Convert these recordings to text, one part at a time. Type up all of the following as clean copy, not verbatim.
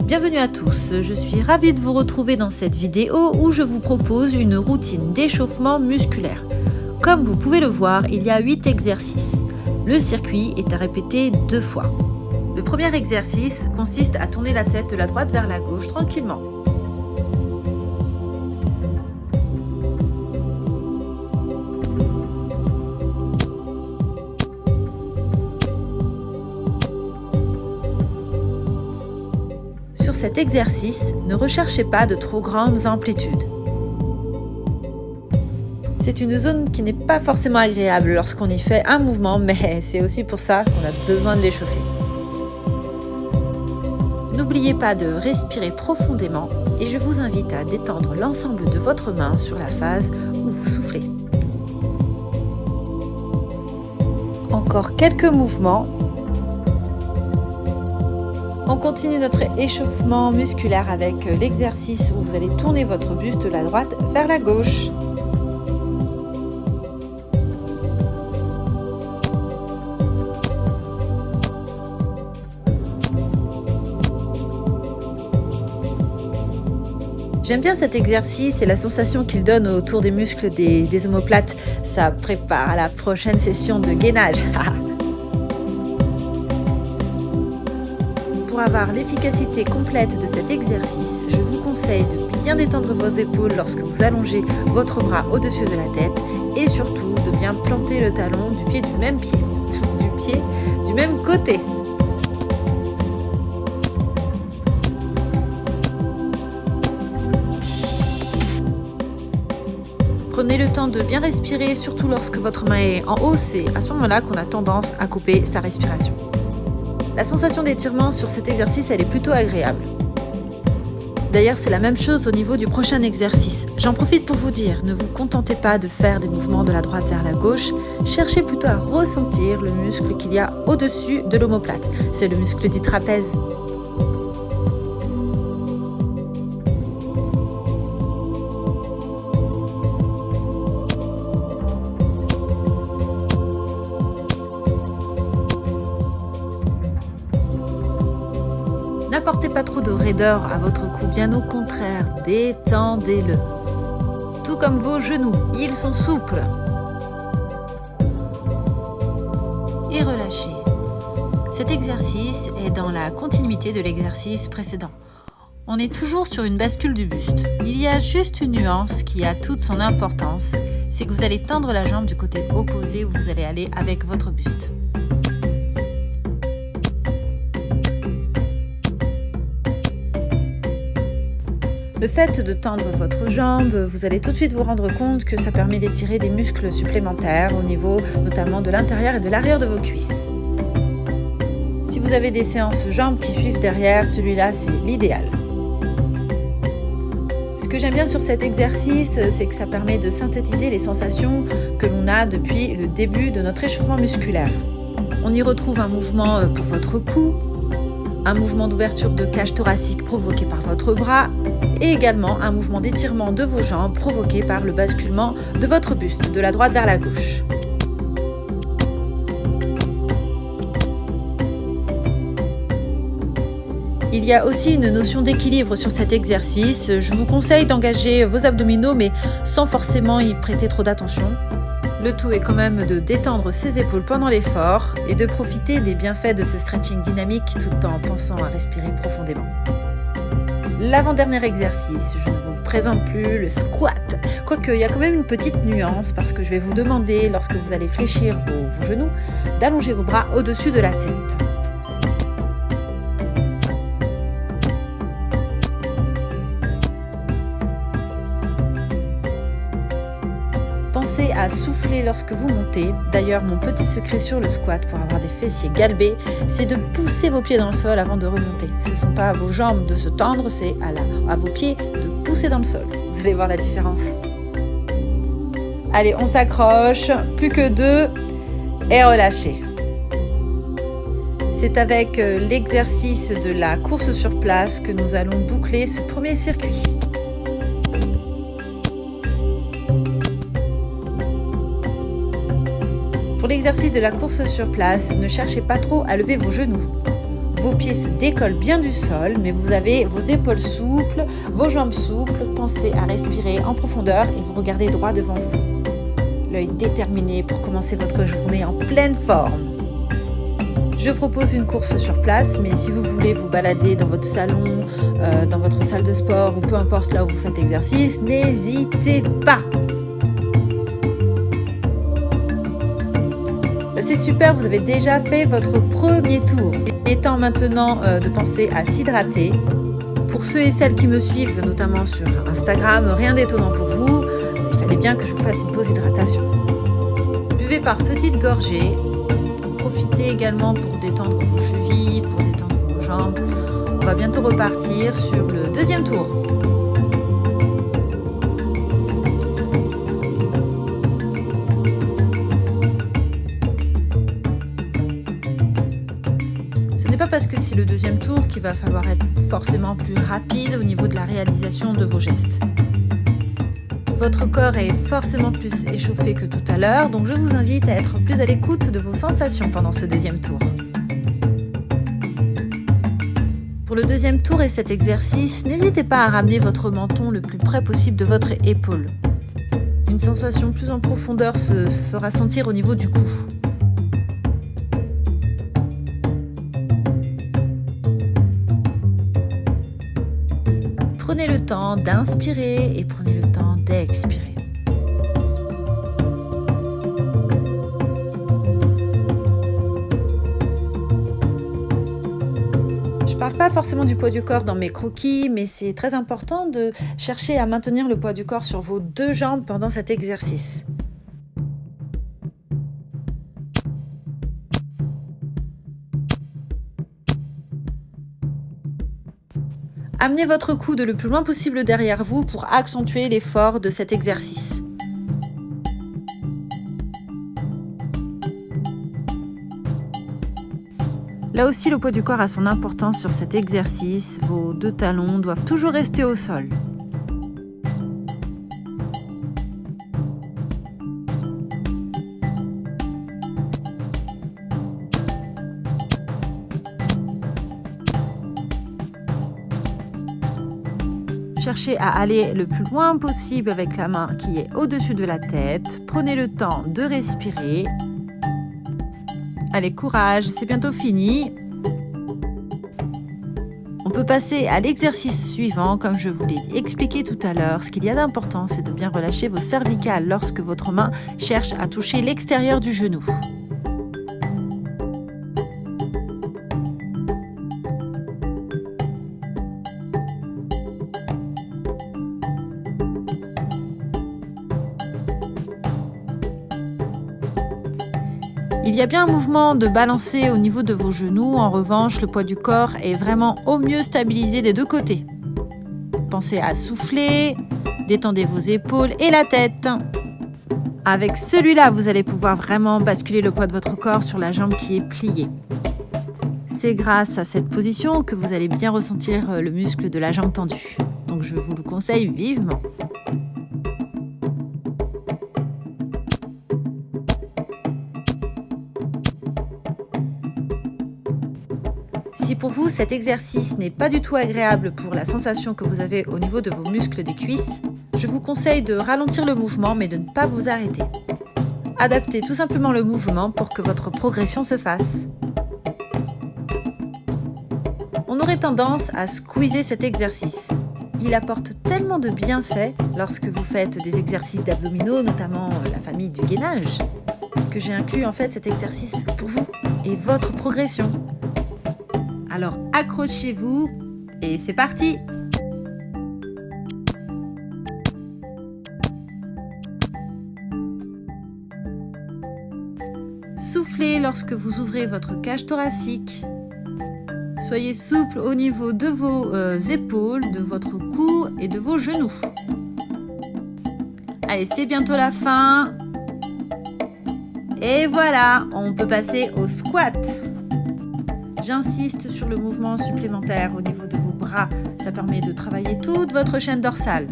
Bienvenue à tous, je suis ravie de vous retrouver dans cette vidéo où je vous propose une routine d'échauffement musculaire. Comme vous pouvez le voir, il y a 8 exercices. Le circuit est à répéter 2 fois. Le premier exercice consiste à tourner la tête de la droite vers la gauche tranquillement. Sur cet exercice, ne recherchez pas de trop grandes amplitudes. C'est une zone qui n'est pas forcément agréable lorsqu'on y fait un mouvement, mais c'est aussi pour ça qu'on a besoin de l'échauffer. N'oubliez pas de respirer profondément et je vous invite à détendre l'ensemble de votre main sur la phase où vous soufflez. Encore quelques mouvements. On continue notre échauffement musculaire avec l'exercice où vous allez tourner votre buste de la droite vers la gauche. J'aime bien cet exercice et la sensation qu'il donne autour des muscles des omoplates. Ça prépare à la prochaine session de gainage. Pour avoir l'efficacité complète de cet exercice, je vous conseille de bien détendre vos épaules lorsque vous allongez votre bras au-dessus de la tête et surtout de bien planter le talon du pied du même côté. Prenez le temps de bien respirer, surtout lorsque votre main est en haut, c'est à ce moment-là qu'on a tendance à couper sa respiration. La sensation d'étirement sur cet exercice, elle est plutôt agréable. D'ailleurs, c'est la même chose au niveau du prochain exercice. J'en profite pour vous dire, ne vous contentez pas de faire des mouvements de la droite vers la gauche, cherchez plutôt à ressentir le muscle qu'il y a au-dessus de l'omoplate. C'est le muscle du trapèze. N'apportez pas trop de raideur à votre cou, bien au contraire, détendez-le. Tout comme vos genoux, ils sont souples. Et relâchez. Cet exercice est dans la continuité de l'exercice précédent. On est toujours sur une bascule du buste. Il y a juste une nuance qui a toute son importance, c'est que vous allez tendre la jambe du côté opposé où vous allez aller avec votre buste. Le fait de tendre votre jambe, vous allez tout de suite vous rendre compte que ça permet d'étirer des muscles supplémentaires au niveau notamment de l'intérieur et de l'arrière de vos cuisses. Si vous avez des séances jambes qui suivent derrière, celui-là c'est l'idéal. Ce que j'aime bien sur cet exercice, c'est que ça permet de synthétiser les sensations que l'on a depuis le début de notre échauffement musculaire. On y retrouve un mouvement pour votre cou, un mouvement d'ouverture de cage thoracique provoqué par votre bras et également un mouvement d'étirement de vos jambes provoqué par le basculement de votre buste de la droite vers la gauche. Il y a aussi une notion d'équilibre sur cet exercice. Je vous conseille d'engager vos abdominaux mais sans forcément y prêter trop d'attention. Le tout est quand même de détendre ses épaules pendant l'effort et de profiter des bienfaits de ce stretching dynamique tout en pensant à respirer profondément. L'avant-dernier exercice, je ne vous présente plus le squat. Quoique, il y a quand même une petite nuance parce que je vais vous demander, lorsque vous allez fléchir vos genoux, d'allonger vos bras au-dessus de la tête. Pensez à souffler lorsque vous montez. D'ailleurs, mon petit secret sur le squat pour avoir des fessiers galbés, c'est de pousser vos pieds dans le sol avant de remonter. Ce ne sont pas à vos jambes de se tendre, c'est à vos pieds de pousser dans le sol. Vous allez voir la différence. Allez, on s'accroche. Plus que 2 et relâchez. C'est avec l'exercice de la course sur place que nous allons boucler ce premier circuit. Pour l'exercice de la course sur place, ne cherchez pas trop à lever vos genoux. Vos pieds se décollent bien du sol, mais vous avez vos épaules souples, vos jambes souples. Pensez à respirer en profondeur et vous regardez droit devant vous. L'œil déterminé pour commencer votre journée en pleine forme. Je propose une course sur place, mais si vous voulez vous balader dans votre salon, dans votre salle de sport ou peu importe là où vous faites l'exercice, n'hésitez pas. C'est super, vous avez déjà fait votre premier tour. Il est temps maintenant de penser à s'hydrater. Pour ceux et celles qui me suivent, notamment sur Instagram, rien d'étonnant pour vous. Il fallait bien que je vous fasse une pause hydratation. Buvez par petites gorgées. Profitez également pour détendre vos chevilles, pour détendre vos jambes. On va bientôt repartir sur le deuxième tour. Ce n'est pas parce que c'est le deuxième tour qu'il va falloir être forcément plus rapide au niveau de la réalisation de vos gestes. Votre corps est forcément plus échauffé que tout à l'heure, donc je vous invite à être plus à l'écoute de vos sensations pendant ce deuxième tour. Pour le deuxième tour et cet exercice, n'hésitez pas à ramener votre menton le plus près possible de votre épaule. Une sensation plus en profondeur se fera sentir au niveau du cou. Prenez le temps d'inspirer et prenez le temps d'expirer. Je ne parle pas forcément du poids du corps dans mes croquis, mais c'est très important de chercher à maintenir le poids du corps sur vos deux jambes pendant cet exercice. Amenez votre coude le plus loin possible derrière vous pour accentuer l'effort de cet exercice. Là aussi, le poids du corps a son importance sur cet exercice. Vos deux talons doivent toujours rester au sol. Cherchez à aller le plus loin possible avec la main qui est au-dessus de la tête. Prenez le temps de respirer. Allez, courage, c'est bientôt fini. On peut passer à l'exercice suivant. Comme je vous l'ai expliqué tout à l'heure, ce qu'il y a d'important, c'est de bien relâcher vos cervicales lorsque votre main cherche à toucher l'extérieur du genou. Il y a bien un mouvement de balancer au niveau de vos genoux. En revanche, le poids du corps est vraiment au mieux stabilisé des deux côtés. Pensez à souffler, détendez vos épaules et la tête. Avec celui-là, vous allez pouvoir vraiment basculer le poids de votre corps sur la jambe qui est pliée. C'est grâce à cette position que vous allez bien ressentir le muscle de la jambe tendue. Donc je vous le conseille vivement. Si pour vous cet exercice n'est pas du tout agréable pour la sensation que vous avez au niveau de vos muscles des cuisses, je vous conseille de ralentir le mouvement mais de ne pas vous arrêter. Adaptez tout simplement le mouvement pour que votre progression se fasse. On aurait tendance à squeezer cet exercice. Il apporte tellement de bienfaits lorsque vous faites des exercices d'abdominaux, notamment la famille du gainage, que j'ai inclus en fait cet exercice pour vous et votre progression. Alors accrochez-vous et c'est parti! Soufflez lorsque vous ouvrez votre cage thoracique. Soyez souple au niveau de vos épaules, de votre cou et de vos genoux. Allez, c'est bientôt la fin. Et voilà, on peut passer au squat. J'insiste sur le mouvement supplémentaire au niveau de vos bras. Ça permet de travailler toute votre chaîne dorsale.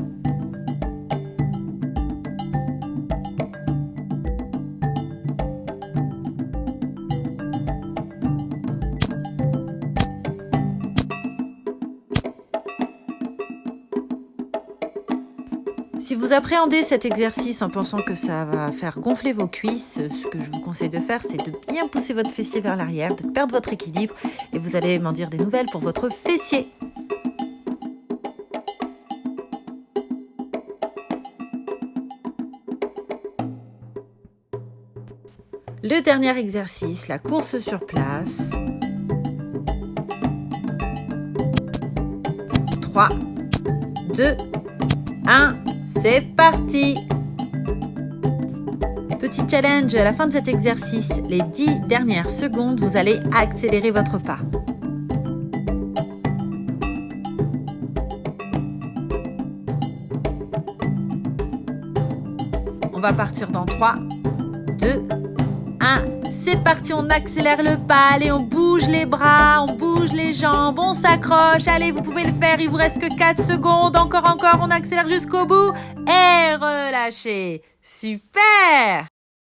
Si vous appréhendez cet exercice en pensant que ça va faire gonfler vos cuisses, ce que je vous conseille de faire, c'est de bien pousser votre fessier vers l'arrière, de perdre votre équilibre et vous allez m'en dire des nouvelles pour votre fessier. Le dernier exercice, la course sur place. 3, 2, 1, c'est parti! Petit challenge, à la fin de cet exercice, les 10 dernières secondes, vous allez accélérer votre pas. On va partir dans 3, 2, 1, c'est parti, on accélère le pas, allez, on bouge les bras, on bouge les jambes, on s'accroche, allez, vous pouvez le faire, il vous reste que 4 secondes, encore, on accélère jusqu'au bout et relâchez. Super!